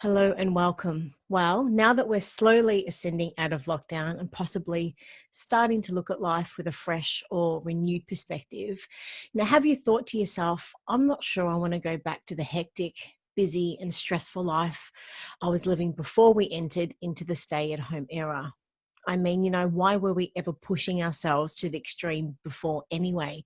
Hello and welcome. Well, now that we're slowly ascending out of lockdown and possibly starting to look at life with a fresh or renewed perspective, have you thought to yourself, I'm not sure I want to go back to the hectic, busy and stressful life I was living before we entered into the stay-at-home era? I mean, why were we ever pushing ourselves to the extreme before anyway?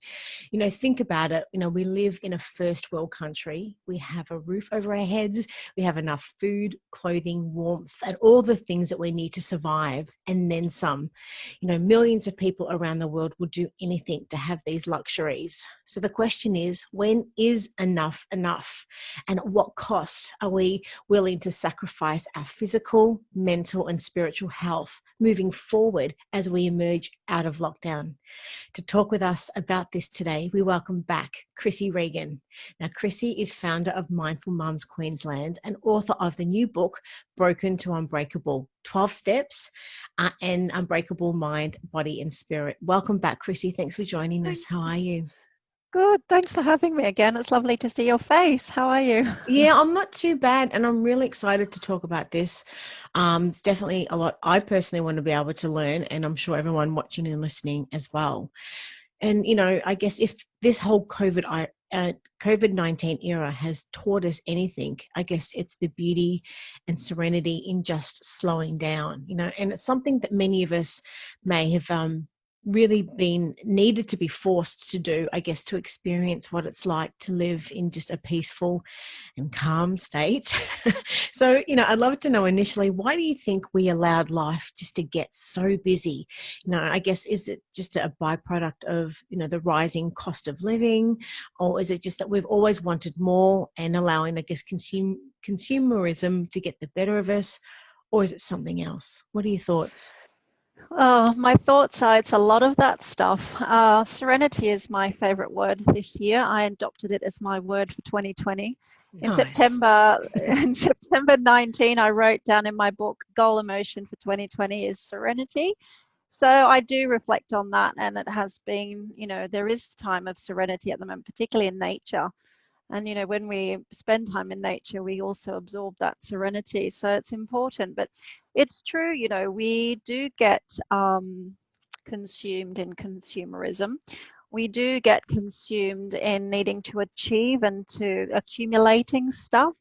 Think about it. We live in a first world country. We have a roof over our heads. We have enough food, clothing, warmth, and all the things that we need to survive, and then some. Millions of people around the world would do anything to have these luxuries. So the question is, when is enough enough? And at what cost are we willing to sacrifice our physical, mental, and spiritual health moving forward as we emerge out of lockdown? To talk with us about this today, we welcome back Krissy Regan. Now, Krissy is founder of Mindful Mums Queensland and author of the new book, Broken to Unbreakable, 12 Steps and Unbreakable Mind, Body and Spirit. Welcome back, Krissy. Thanks for joining us. How are you? Good. Thanks for having me again. It's lovely to see your face. How are you? Yeah, I'm not too bad, and I'm really excited to talk about this. It's definitely a lot I personally want to be able to learn, and I'm sure everyone watching and listening as well. And, I guess if this whole COVID-19 era has taught us anything, I guess it's the beauty and serenity in just slowing down, and it's something that many of us may have really been needed to be forced to do, I guess, to experience what it's like to live in just a peaceful and calm state. So, I'd love to know initially, why do you think we allowed life just to get so busy? I guess, is it just a byproduct of, the rising cost of living, or is it just that we've always wanted more and allowing, I guess, consumerism to get the better of us, or is it something else? What are your thoughts? Oh, my thoughts are it's a lot of that stuff. Serenity is my favorite word this year. I adopted it as my word for 2020. In Nice. September, in September 19, I wrote down in my book, goal emotion for 2020 is serenity. So I do reflect on that, and it has been, there is time of serenity at the moment, particularly in nature. And, when we spend time in nature, we also absorb that serenity. So it's important. But it's true, we do get consumed in consumerism. We do get consumed in needing to achieve and to accumulating stuff.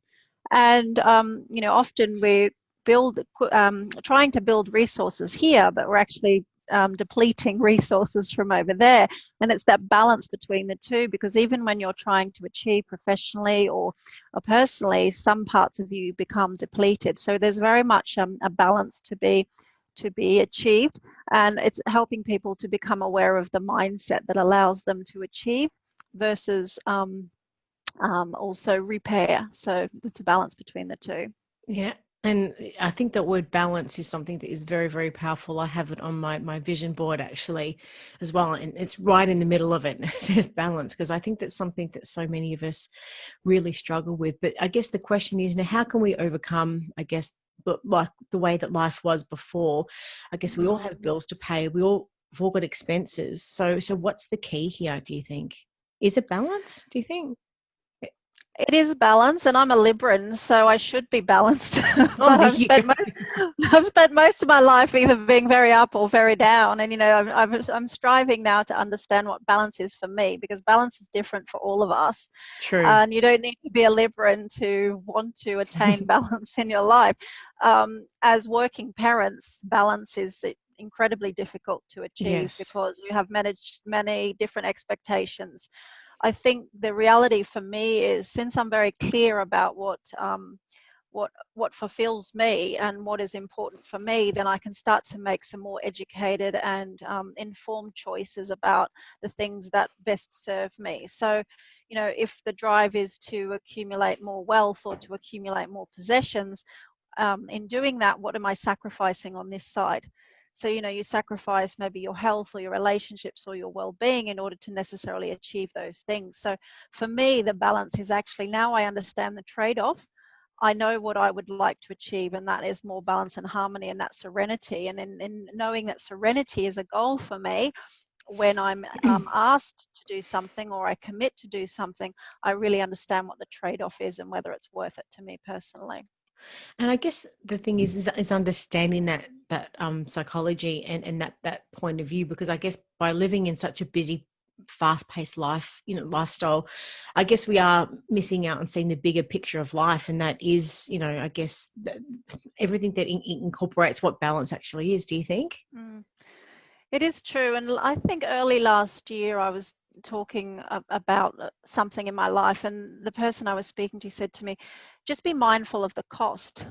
And, often we build, trying to build resources here, but we're actually depleting resources from over there. And it's that balance between the two, because even when you're trying to achieve professionally or personally, some parts of you become depleted. So there's very much a balance to be achieved, and it's helping people to become aware of the mindset that allows them to achieve versus also repair. So it's a balance between the two. Yeah. And I think that word balance is something that is very, very powerful. I have it on my vision board actually as well. And it's right in the middle of it. It says balance, because I think that's something that so many of us really struggle with. But I guess the question is, how can we overcome, I guess, like the way that life was before? I guess we all have bills to pay. We've all got expenses. So what's the key here, do you think? Is it balance, do you think? It is balance, and I'm a Libran, so I should be balanced. Oh, But there you go. I've spent most of my life either being very up or very down. And I'm striving now to understand what balance is for me, because balance is different for all of us. True. And you don't need to be a Libran to want to attain balance in your life. As working parents, balance is incredibly difficult to achieve Yes. because you have managed many different expectations. I think the reality for me is, since I'm very clear about what fulfills me and what is important for me, then I can start to make some more educated and informed choices about the things that best serve me. So, if the drive is to accumulate more wealth or to accumulate more possessions, in doing that, what am I sacrificing on this side? So, you sacrifice maybe your health or your relationships or your well-being in order to necessarily achieve those things. So for me, the balance is actually, now I understand the trade-off. I know what I would like to achieve, and that is more balance and harmony, and that serenity. And in knowing that serenity is a goal for me, when I'm asked to do something or I commit to do something, I really understand what the trade-off is and whether it's worth it to me personally. And I guess the thing is understanding that psychology and that point of view, because I guess by living in such a busy, fast-paced life, lifestyle, I guess we are missing out on seeing the bigger picture of life, and that is, I guess everything that incorporates what balance actually is. Do you think? Mm. It is true. And I think early last year I was talking about something in my life, and the person I was speaking to said to me, just be mindful of the cost.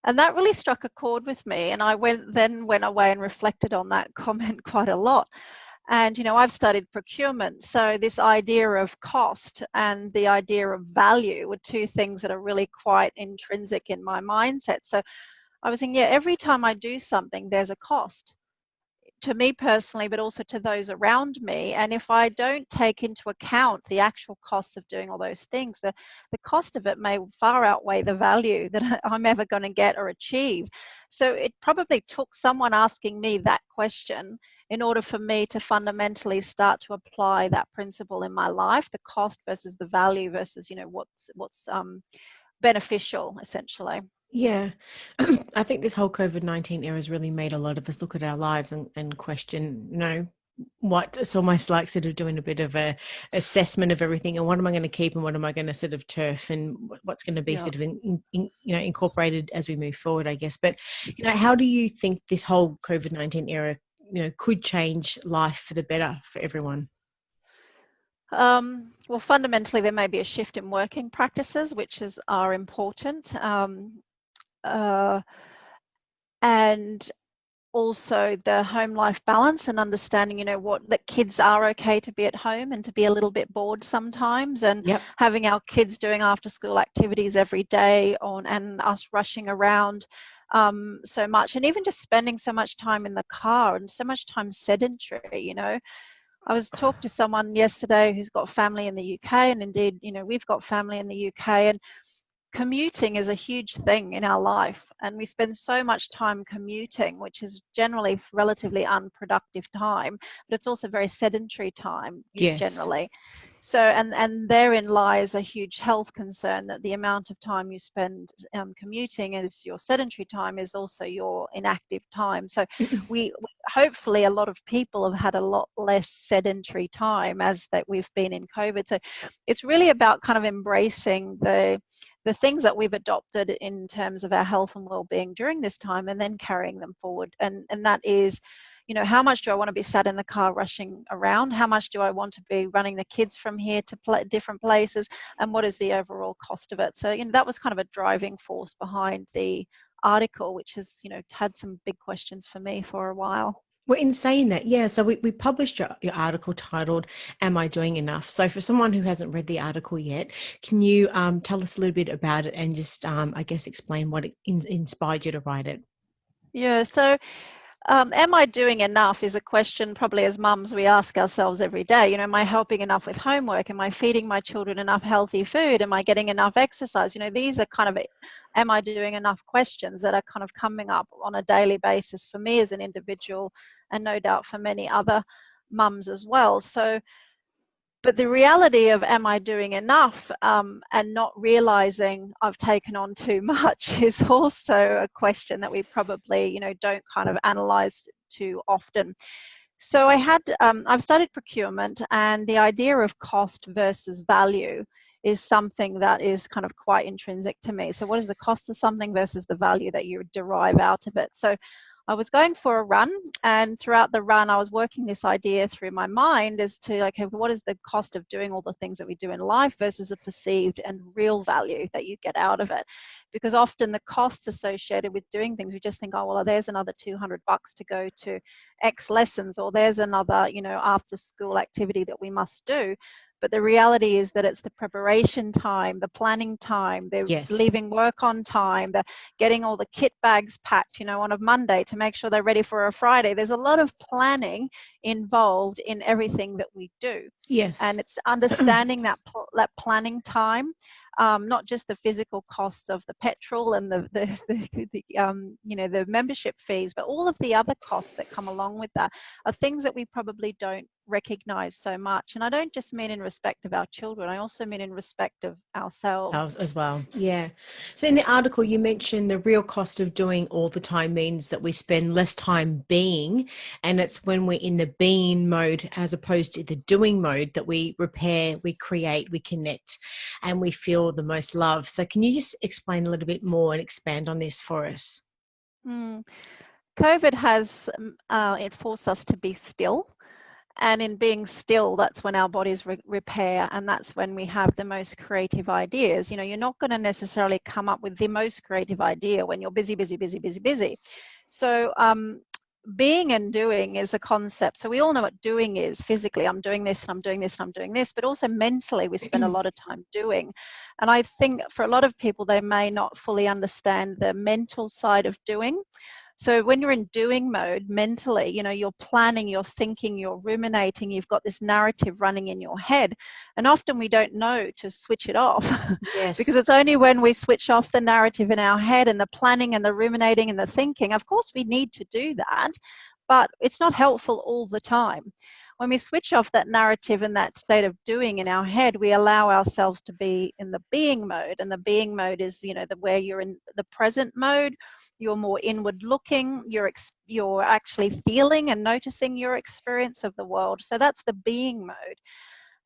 And that really struck a chord with me. And I went away and reflected on that comment quite a lot. And, I've studied procurement. So this idea of cost and the idea of value were two things that are really quite intrinsic in my mindset. So I was thinking, yeah, every time I do something, there's a cost to me personally, but also to those around me. And if I don't take into account the actual costs of doing all those things, the cost of it may far outweigh the value that I'm ever going to get or achieve. So it probably took someone asking me that question in order for me to fundamentally start to apply that principle in my life, the cost versus the value versus, what's beneficial, essentially. Yeah. I think this whole COVID-19 era has really made a lot of us look at our lives and question, what it's almost like sort of doing a bit of a assessment of everything, and what am I going to keep and what am I going to sort of turf, and what's going to be Yeah. sort of incorporated as we move forward, I guess. But how do you think this whole COVID-19 era could change life for the better for everyone? Well, fundamentally, there may be a shift in working practices, which are important. Uh, and also the home life balance and understanding, that kids are okay to be at home and to be a little bit bored sometimes, and Yep. having our kids doing after school activities every day and us rushing around so much, and even just spending so much time in the car and so much time sedentary. I was talking to someone yesterday who's got family in the UK, and indeed, we've got family in the UK, and commuting is a huge thing in our life, and we spend so much time commuting, which is generally relatively unproductive time, but it's also very sedentary time Yes. generally. So and therein lies a huge health concern, that the amount of time you spend commuting is your sedentary time, is also your inactive time. So we hopefully a lot of people have had a lot less sedentary time as that we've been in COVID. So it's really about kind of embracing the things that we've adopted in terms of our health and well-being during this time, and then carrying them forward. And that is, how much do I want to be sat in the car rushing around? How much do I want to be running the kids from here to different places? And what is the overall cost of it? So, that was kind of a driving force behind the article, which has, had some big questions for me for a while. Well, in saying that, yeah, so we published your article titled, Am I Doing Enough? So for someone who hasn't read the article yet, can you tell us a little bit about it and just, I guess, explain what inspired you to write it? Yeah, so am I doing enough is a question probably as mums we ask ourselves every day. Am I helping enough with homework? Am I feeding my children enough healthy food? Am I getting enough exercise? These are kind of, am I doing enough questions that are kind of coming up on a daily basis for me as an individual, and no doubt for many other mums as well. So, but the reality of am I doing enough and not realizing I've taken on too much is also a question that we probably, don't kind of analyze too often. So I've studied procurement, and the idea of cost versus value is something that is kind of quite intrinsic to me. So what is the cost of something versus the value that you derive out of it? So I was going for a run, and throughout the run, I was working this idea through my mind as to, okay, what is the cost of doing all the things that we do in life versus the perceived and real value that you get out of it? Because often the costs associated with doing things, we just think, oh, well, there's another $200 to go to X lessons, or there's another, after school activity that we must do. But the reality is that it's the preparation time, the planning time, the Yes. leaving work on time, the getting all the kit bags packed, on a Monday to make sure they're ready for a Friday. There's a lot of planning involved in everything that we do. Yes. And it's understanding that planning time not just the physical costs of the petrol and the membership fees, but all of the other costs that come along with that are things that we probably don't recognize so much. And I don't just mean in respect of our children, I also mean in respect of ourselves as well. Yeah. So in the article, you mentioned the real cost of doing all the time means that we spend less time being, and it's when we're in the being mode as opposed to the doing mode that we repair, we create, we connect, and we feel the most love. So can you just explain a little bit more and expand on this for us? COVID has it forced us to be still. And in being still, that's when our bodies repair, and that's when we have the most creative ideas. You know, you're not going to necessarily come up with the most creative idea when you're busy, busy, busy, busy, busy. So being and doing is a concept. So we all know what doing is physically. I'm doing this, and I'm doing this, and I'm doing this. But also mentally, we spend a lot of time doing. And I think for a lot of people, they may not fully understand the mental side of doing. So when you're in doing mode mentally, you know, you're planning, you're thinking, you're ruminating, you've got this narrative running in your head. And often we don't know to switch it off. Yes. Because it's only when we switch off the narrative in our head and the planning and the ruminating and the thinking. Of course, we need to do that, but it's not helpful all the time. When we switch off that narrative and that state of doing in our head, we allow ourselves to be in the being mode. And the being mode is, you know, where you're in the present mode, you're more inward looking, you're actually feeling and noticing your experience of the world. So that's the being mode.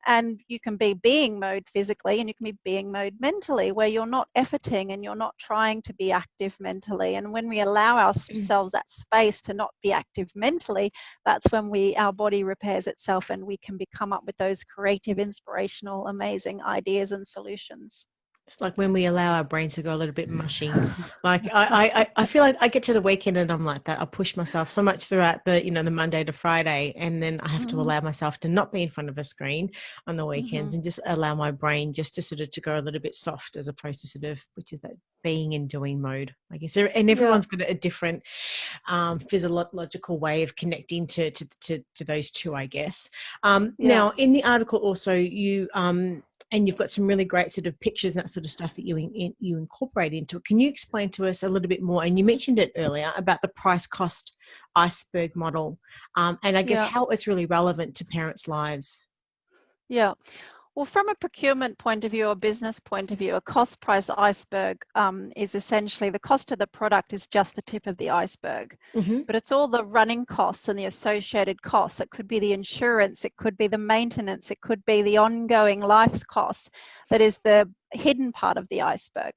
And you can be being mode physically, and you can be being mode mentally, where you're not efforting and you're not trying to be active mentally. And when we allow ourselves that space to not be active mentally, that's when our body repairs itself, and we can come up with those creative, inspirational, amazing ideas and solutions. It's like when we allow our brains to go a little bit mushy. Like I feel like I get to the weekend and I'm like that. I push myself so much throughout the Monday to Friday, and then I have to allow myself to not be in front of a screen on the weekends and just allow my brain just to sort of to go a little bit soft, as opposed to sort of, which is that being and doing mode, I guess. And everyone's got a different physiological way of connecting to those two, I guess. Now in the article also you and you've got some really great sort of pictures and that sort of stuff that you incorporate into it. Can you explain to us a little bit more? And you mentioned it earlier about the price cost iceberg model, and I guess how it's really relevant to parents' lives. Yeah. Well, from a procurement point of view or business point of view, a cost price iceberg is essentially the cost of the product is just the tip of the iceberg. But it's all the running costs and the associated costs. It could be the insurance, it could be the maintenance, it could be the ongoing life costs that is the hidden part of the iceberg.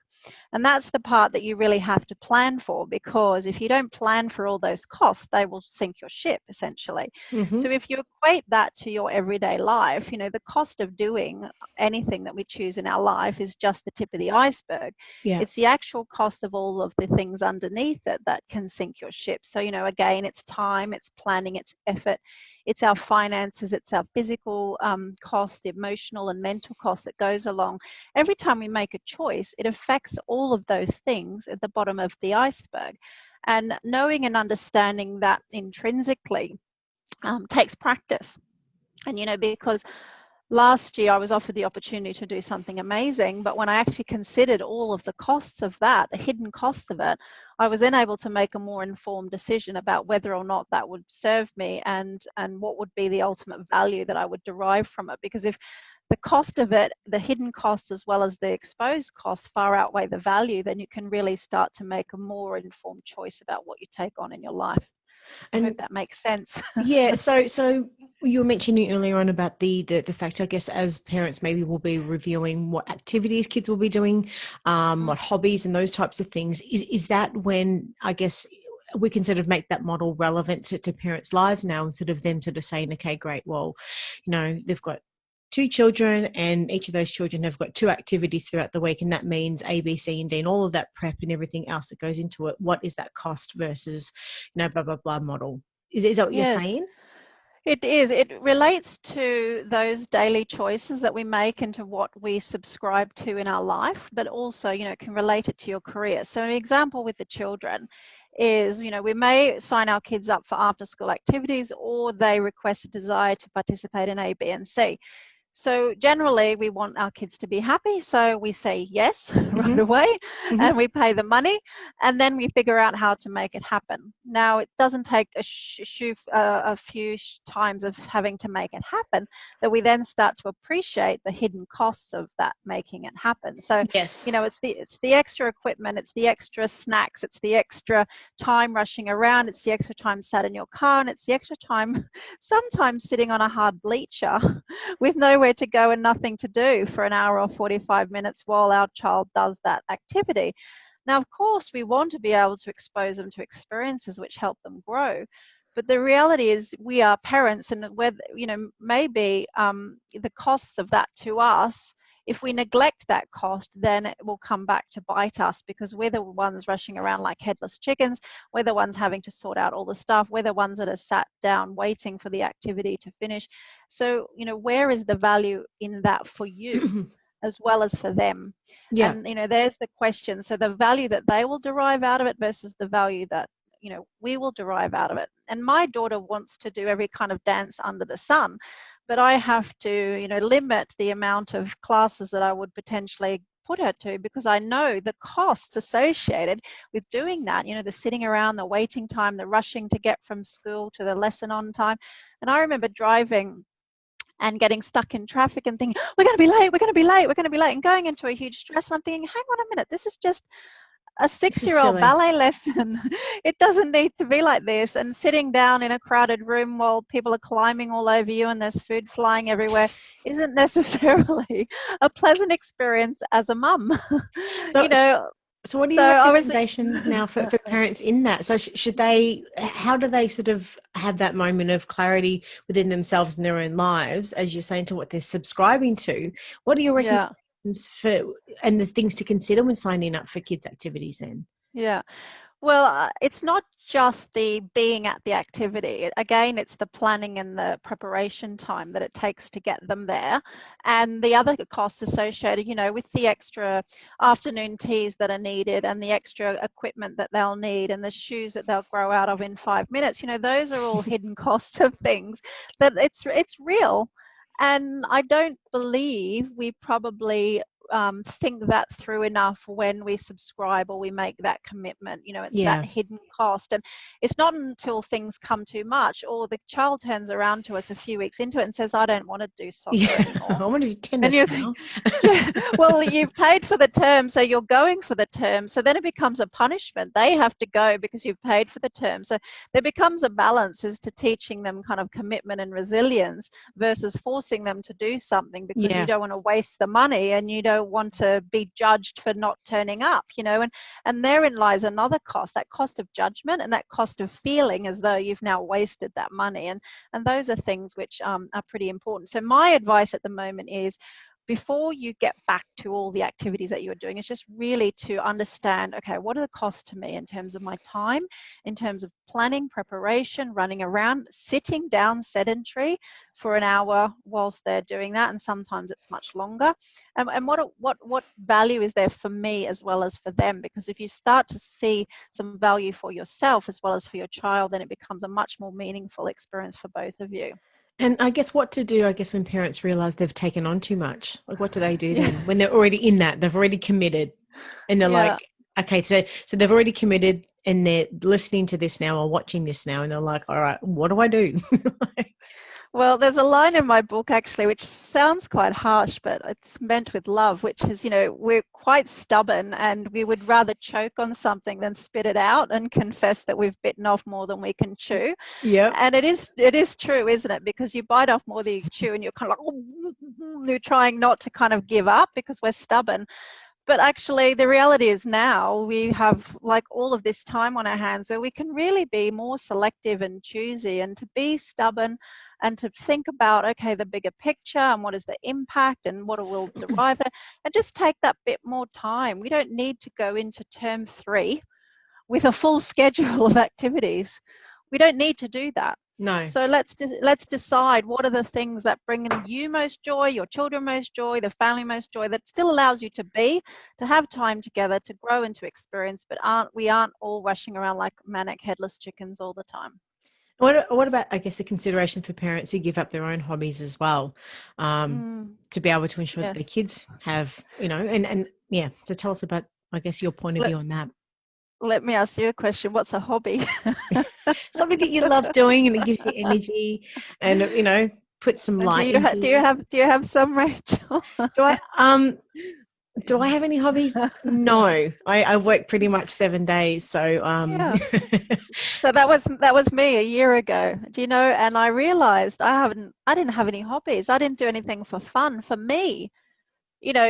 And that's the part that you really have to plan for, because if you don't plan for all those costs, they will sink your ship, essentially. So if you equate that to your everyday life, you know, the cost of doing anything that we choose in our life is just the tip of the iceberg. It's the actual cost of all of the things underneath it that can sink your ship. So, you know, again, it's time, it's planning, it's effort, it's our finances, it's our physical cost, the emotional and mental cost that goes along. Every time we make a choice, it affects all of those things at the bottom of the iceberg. And knowing and understanding that intrinsically takes practice. And, you know, because last year I was offered the opportunity to do something amazing, but when I actually considered all of the costs of that, the hidden costs of it, I was then able to make a more informed decision about whether or not that would serve me and what would be the ultimate value that I would derive from it. Because if the cost of it, the hidden costs as well as the exposed costs far outweigh the value, then you can really start to make a more informed choice about what you take on in your life. I hope that makes sense. So you were mentioning earlier on about the fact, I guess, as parents maybe we'll be reviewing what activities kids will be doing, what hobbies and those types of things. Is that when, I guess, we can sort of make that model relevant to parents' lives now, instead of them sort of saying, okay, great, well, you know, they've got 2 children and each of those children have got 2 activities throughout the week, and that means A, B, C, and D, and all of that prep and everything else that goes into it. What is that cost versus, you know, blah, blah, blah model? Is that what you're saying? It is. It relates to those daily choices that we make into what we subscribe to in our life, but also, you know, can relate it to your career. So an example with the children is, you know, we may sign our kids up for after school activities, or they request a desire to participate in A, B, and C. So generally we want our kids to be happy, so we say yes right Mm-hmm. away, Mm-hmm. and we pay the money, and then we figure out how to make it happen. Now, it doesn't take a few times of having to make it happen that we then start to appreciate the hidden costs of that making it happen. So, Yes. it's the extra equipment, it's the extra snacks, it's the extra time rushing around, it's the extra time sat in your car, and it's the extra time sometimes sitting on a hard bleacher with nowhere to go and nothing to do for an hour or 45 minutes while our child does that activity. Now, of course, we want to be able to expose them to experiences which help them grow. But the reality is we are parents, and whether, maybe the costs of that to us, if we neglect that cost, then it will come back to bite us, because we're the ones rushing around like headless chickens. We're the ones having to sort out all the stuff. We're the ones that are sat down waiting for the activity to finish. So, where is the value in that for you as well as for them? Yeah. And, there's the question. So the value that they will derive out of it versus the value that, we will derive out of it. And my daughter wants to do every kind of dance under the sun, but I have to, limit the amount of classes that I would potentially put her to, because I know the costs associated with doing that, the sitting around, the waiting time, the rushing to get from school to the lesson on time. And I remember driving and getting stuck in traffic and thinking, we're going to be late, we're going to be late, we're going to be late, and going into a huge stress. And I'm thinking, hang on a minute, this is just a This is 6-year-old silly. ballet lesson. It doesn't need to be like this. And sitting down in a crowded room while people are climbing all over you and there's food flying everywhere isn't necessarily a pleasant experience as a mum. So, you know, so what are so your I was recommendations now for parents in that? So should they, how do they sort of have that moment of clarity within themselves and their own lives, as you're saying, to what they're subscribing to? What are your yeah. recommendations for, and the things to consider when signing up for kids' activities then? Yeah. Well, it's not just the being at the activity. Again, it's the planning and the preparation time that it takes to get them there. And the other costs associated, with the extra afternoon teas that are needed and the extra equipment that they'll need and the shoes that they'll grow out of in 5 minutes, those are all hidden costs of things that it's real. And I don't believe we probably think that through enough when we subscribe or we make that commitment. It's that Yeah. hidden cost. And it's not until things come too much or the child turns around to us a few weeks into it and says, I don't want to do soccer Yeah. anymore. I want to do And tennis you think, now. yeah, well, you've paid for the term, so you're going for the term. So then it becomes a punishment. They have to go because you've paid for the term. So there becomes a balance as to teaching them kind of commitment and resilience versus forcing them to do something because you Yeah. don't want to waste the money and you don't want to be judged for not turning up, and therein lies another cost, that cost of judgment and that cost of feeling as though you've now wasted that money. And those are things which are pretty important. So my advice at the moment is, before you get back to all the activities that you're doing, it's just really to understand, okay, what are the costs to me in terms of my time, in terms of planning, preparation, running around, sitting down sedentary for an hour whilst they're doing that, and sometimes it's much longer. And what value is there for me as well as for them? Because if you start to see some value for yourself as well as for your child, then it becomes a much more meaningful experience for both of you. And I guess what to do, I guess, when parents realize they've taken on too much, like what do they do Yeah. then when they're already in that, they've already committed and they're Yeah. like, okay, so they've already committed and they're listening to this now or watching this now and they're like, all right, what do I do? Well, there's a line in my book actually, which sounds quite harsh, but it's meant with love, which is, we're quite stubborn and we would rather choke on something than spit it out and confess that we've bitten off more than we can chew. Yep. And it is true, isn't it? Because you bite off more than you chew and you're kind of like, you're trying not to kind of give up because we're stubborn. But actually, the reality is now we have like all of this time on our hands where we can really be more selective and choosy and to be stubborn and to think about, okay, the bigger picture and what is the impact and what will derive it, and just take that bit more time. We don't need to go into term 3 with a full schedule of activities. We don't need to do that. No. So let's decide what are the things that bring you most joy, your children most joy, the family most joy, that still allows you to have time together, to grow and to experience, but we aren't all rushing around like manic headless chickens all the time. What about, I guess, the consideration for parents who give up their own hobbies as well, Mm, to be able to ensure that yes. their kids have, and yeah. So tell us about, I guess, your point of Let, view on that. let me ask you a question. What's a hobby? Something that you love doing and it gives you energy, and put some And light into do you you. have some, Rachel? Do I do I have any hobbies? No, I work pretty much 7 days, so Yeah. So that was me a year ago. Do you know? And I realized I didn't have any hobbies. I didn't do anything for fun for me.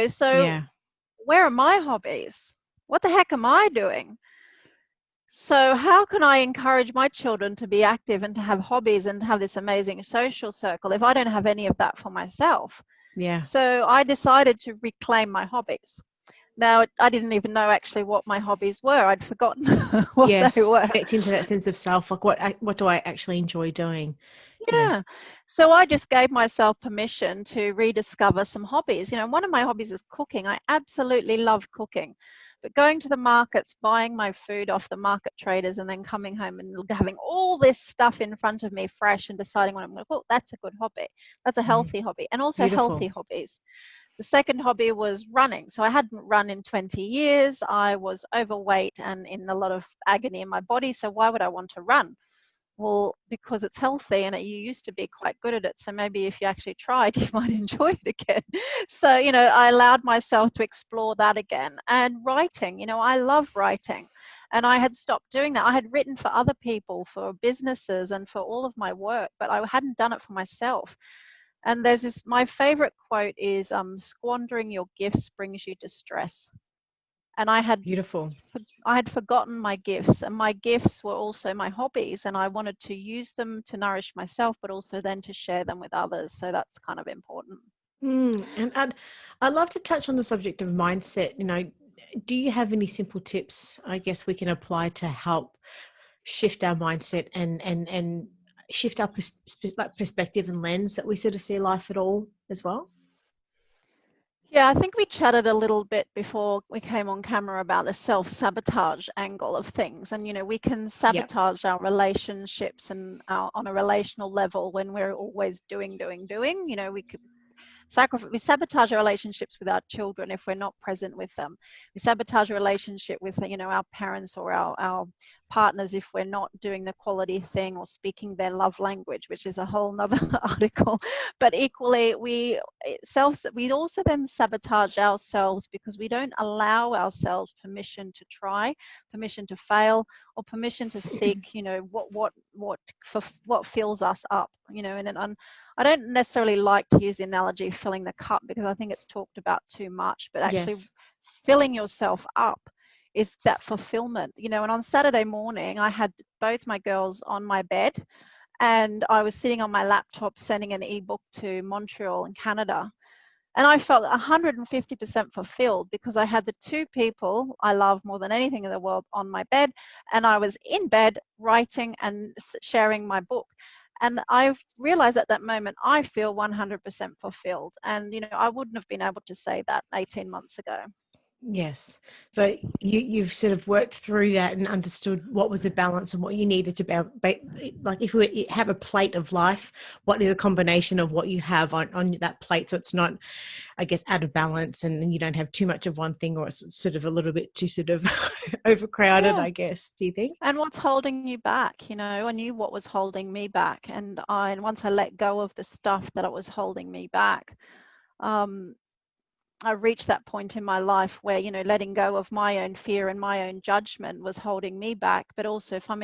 So yeah, where are my hobbies? What the heck am I doing? So how can I encourage my children to be active and to have hobbies and to have this amazing social circle if I don't have any of that for myself? yeah. So I decided to reclaim my hobbies. Now, I didn't even know actually what my hobbies were. I'd forgotten what they Yes, were. connect into that sense of self. Like, what do I actually enjoy doing? Yeah, Yeah. So I just gave myself permission to rediscover some hobbies. One of my hobbies is cooking. I absolutely love cooking. But going to the markets, buying my food off the market traders, and then coming home and having all this stuff in front of me fresh and deciding what I'm going to cook, that's a good hobby. That's a mm, healthy hobby. And also healthy beautiful. hobbies. The second hobby was running. So I hadn't run in 20 years. I was overweight and in a lot of agony in my body. So why would I want to run? Well, because it's healthy and you used to be quite good at it. So maybe if you actually tried, you might enjoy it again. So, I allowed myself to explore that again. And writing, I love writing. And I had stopped doing that. I had written for other people, for businesses, and for all of my work, but I hadn't done it for myself. And there's my favorite quote is, squandering your gifts brings you distress. And Beautiful. I had forgotten my gifts, and my gifts were also my hobbies, and I wanted to use them to nourish myself, but also then to share them with others. So that's kind of important. And I'd love to touch on the subject of mindset. Do you have any simple tips, I guess, we can apply to help shift our mindset and shift our like perspective and lens that we sort of see life at all as well? Yeah, I think we chatted a little bit before we came on camera about the self-sabotage angle of things. And, we can Yep. sabotage our relationships and on a relational level when we're always doing, doing, doing. We could we sabotage our relationships with our children if we're not present with them. We sabotage a relationship with our parents or our partners if we're not doing the quality thing or speaking their love language, which is a whole nother article. But equally, we also then sabotage ourselves because we don't allow ourselves permission to try, permission to fail, or permission to seek what fills us up. And I don't necessarily like to use the analogy of filling the cup because I think it's talked about too much, but actually Yes. filling yourself up is that fulfillment. And on Saturday morning, I had both my girls on my bed and I was sitting on my laptop sending an ebook to Montreal in Canada. And I felt 150% fulfilled because I had the two people I love more than anything in the world on my bed. And I was in bed writing and sharing my book. And I've realized at that moment, I feel 100% fulfilled. And, I wouldn't have been able to say that 18 months ago. Yes. So you've sort of worked through that and understood what was the balance and what you needed to like if we have a plate of life, what is a combination of what you have on that plate, so it's not, I guess, out of balance and you don't have too much of one thing, or it's sort of a little bit too sort of overcrowded, Yeah. I guess. Do you think? And what's holding you back? I knew what was holding me back. And once I let go of the stuff that was holding me back, um, I reached that point in my life where, letting go of my own fear and my own judgment was holding me back. But also if I'm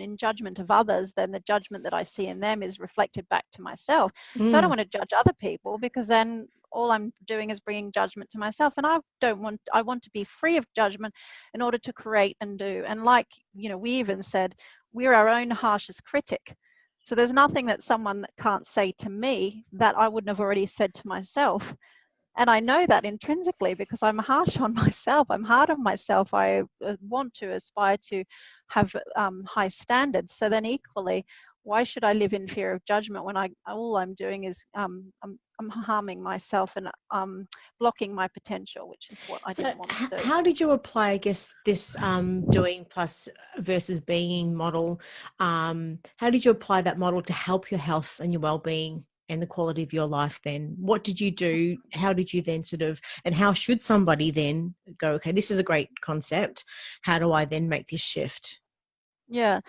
in judgment of others, then the judgment that I see in them is reflected back to myself. So I don't Mm, want to judge other people because then all I'm doing is bringing judgment to myself. And I want to be free of judgment in order to create and do. And like, we even said, we're our own harshest critic. So there's nothing that someone that can't say to me that I wouldn't have already said to myself. And I know that intrinsically because I'm harsh on myself. I'm hard on myself. I want to aspire to have high standards. So then equally, why should I live in fear of judgment when all I'm doing is I'm harming myself and blocking my potential, which is what I So didn't want to do. how did you apply, I guess, this doing plus versus being model? How did you apply that model to help your health and your well-being and the quality of your life then? What did you do? How did you then and how should somebody then go, okay, this is a great concept. How do I then make this shift? Yeah.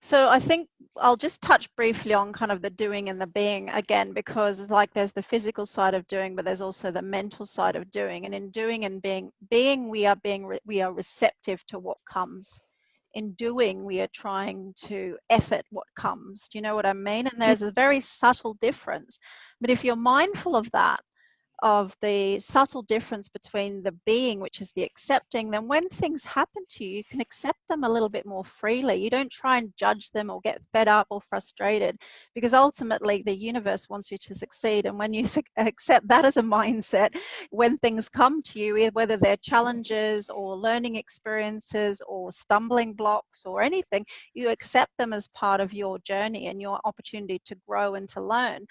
So I think I'll just touch briefly on kind of the doing and the being again, because like there's the physical side of doing, but there's also the mental side of doing. And in doing and being we are receptive to what comes. In doing, we are trying to effort what comes. Do you know what I mean? And there's a very subtle difference. But if you're mindful of the subtle difference between the being, which is the accepting, then when things happen to you, you can accept them a little bit more freely. You don't try and judge them or get fed up or frustrated, because ultimately the universe wants you to succeed. And when you accept that as a mindset, when things come to you, whether they're challenges or learning experiences or stumbling blocks or anything, you accept them as part of your journey and your opportunity to grow and to learn.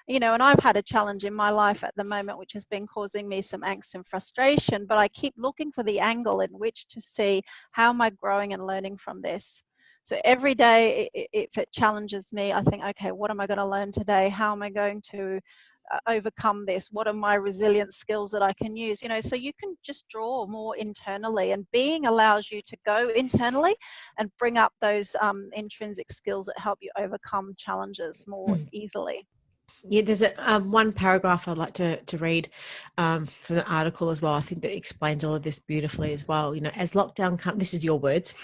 And I've had a challenge in my life at the moment, which has been causing me some angst and frustration, but I keep looking for the angle in which to see how am I growing and learning from this. So every day, if it challenges me, I think, okay, what am I going to learn today? How am I going to overcome this? What are my resilient skills that I can use? So you can just draw more internally, and being allows you to go internally and bring up those intrinsic skills that help you overcome challenges more easily. Yeah, there's one paragraph I'd like to read from the article as well. I think that explains all of this beautifully as well. As lockdown comes, this is your words,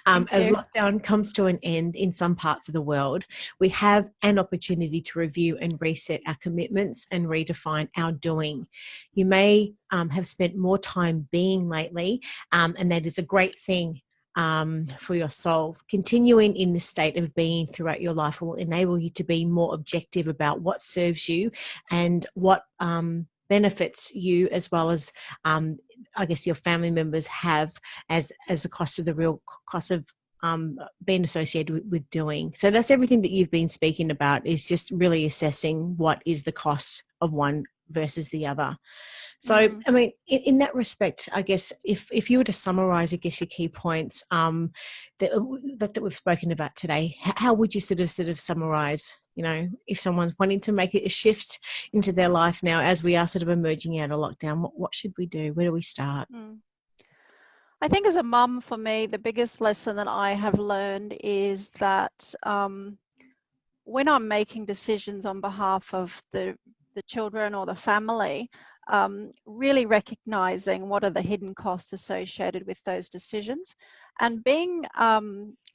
as lockdown comes to an end in some parts of the world, we have an opportunity to review and reset our commitments and redefine our doing. You may have spent more time being lately, and that is a great thing. For your soul. Continuing in this state of being throughout your life will enable you to be more objective about what serves you and what benefits you, as well as I guess your family members have as the cost of the real cost of being associated with doing. So that's everything that you've been speaking about, is just really assessing what is the cost of one versus the other. So, I mean, in that respect, I guess if you were to summarize, I guess, your key points that we've spoken about today, how would you sort of summarize, if someone's wanting to make a shift into their life now as we are sort of emerging out of lockdown, what should we do? Where do we start? I think as a mum, for me, the biggest lesson that I have learned is that when I'm making decisions on behalf of the children or the family, really recognizing what are the hidden costs associated with those decisions, and being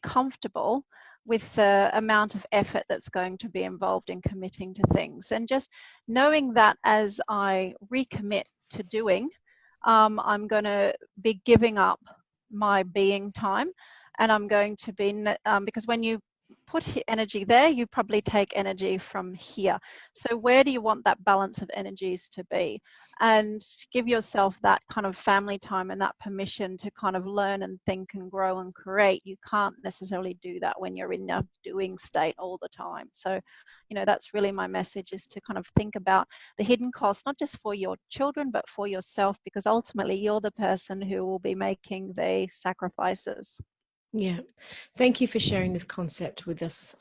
comfortable with the amount of effort that's going to be involved in committing to things, and just knowing that as I recommit to doing, I'm going to be giving up my being time, and I'm going to be because when you put energy there, you probably take energy from here. So where do you want that balance of energies to be? And give yourself that kind of family time and that permission to kind of learn and think and grow and create. You can't necessarily do that when you're in a doing state all the time. So, that's really my message, is to kind of think about the hidden costs, not just for your children, but for yourself, because ultimately you're the person who will be making the sacrifices. Yeah. Thank you for sharing this concept with us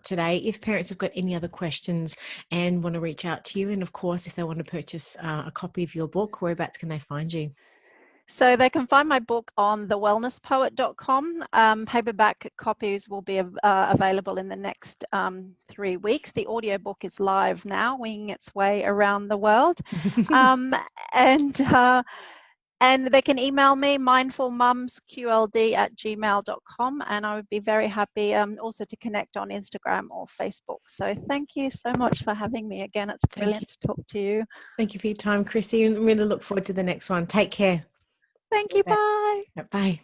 today. If parents have got any other questions and want to reach out to you, and of course, if they want to purchase a copy of your book, whereabouts can they find you? So they can find my book on thewellnesspoet.com. Paperback copies will be available in the next 3 weeks. The audiobook is live now, winging its way around the world. And they can email me, mindfulmumsqld@gmail.com, and I would be very happy also to connect on Instagram or Facebook. So thank you so much for having me again. It's brilliant to talk to you. Thank you for your time, Krissy, and really look forward to the next one. Take care. Thank you. Bye. Bye.